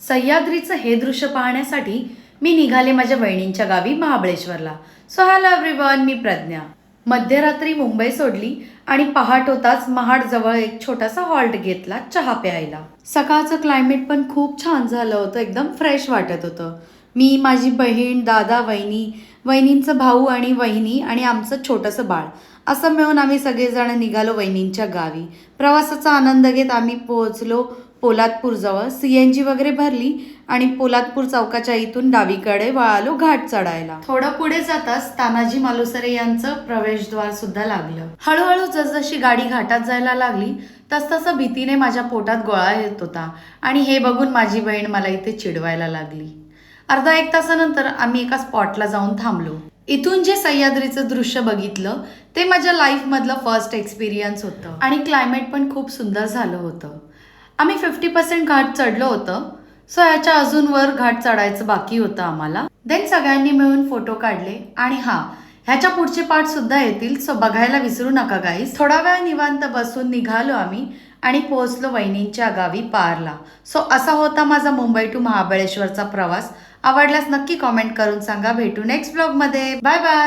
सह्याद्रीचं हे दृश्य पाहण्यासाठी मी निघाले माझ्या वहिनींच्या गावी महाबळेश्वरला. सो हॅलो एव्हरीवन, मी प्रज्ञा. मध्यरात्री मुंबई सोडली आणि पहाट होताच महाडजवळ एक छोटासा हॉल्ट घेतला चहा प्यायला. सकाळचं क्लायमेट पण खूप छान झालं होतं, एकदम फ्रेश वाटत होतं. मी, माझी बहीण, दादा, वहिनी, वहिनींचं भाऊ आणि वहिनी आणि आमचं छोटंसं बाळ असं मिळून आम्ही सगळेजण निघालो वहिनींच्या गावी. प्रवासाचा आनंद घेत आम्ही पोहोचलो पोलादपूरजवळ. CNG वगैरे भरली आणि पोलादपूर चौकाच्या इथून डावीकडे वळालो घाट चढायला. थोडं पुढे जाताच तानाजी मालुसरे यांचं प्रवेशद्वार सुद्धा लागलं. हळूहळू जसजशी गाडी घाटात जायला लागली तसतसं भीतीने माझ्या पोटात गोळा येत होता आणि हे बघून माझी बहीण मला इथे चिडवायला लागली. अर्धा एक तासानंतर आम्ही एका स्पॉटला जाऊन थांबलो. इथून जे सह्याद्रीचं दृश्य बघितलं ते माझ्या लाईफमधलं फर्स्ट एक्सपिरियन्स होतं आणि क्लायमेट पण खूप सुंदर झालं होतं. आम्ही 50% घाट चढलो होतं. सो ह्याच्या अजून वर घाट चढायचं बाकी होतं आम्हाला. देन सगळ्यांनी मिळून फोटो काढले आणि ह्याच्या पुढचे पार्ट सुद्धा येतील, सो बघायला विसरू नका गाईज. थोडा वेळ निवांत बसून निघालो आम्ही आणि पोहोचलो वहिनींच्या गावी पारला. सो असा होता माझा मुंबई टू महाबळेश्वरचा प्रवास. आवडल्यास नक्की कॉमेंट करून सांगा. भेटू नेक्स्ट ब्लॉगमध्ये. Bye bye.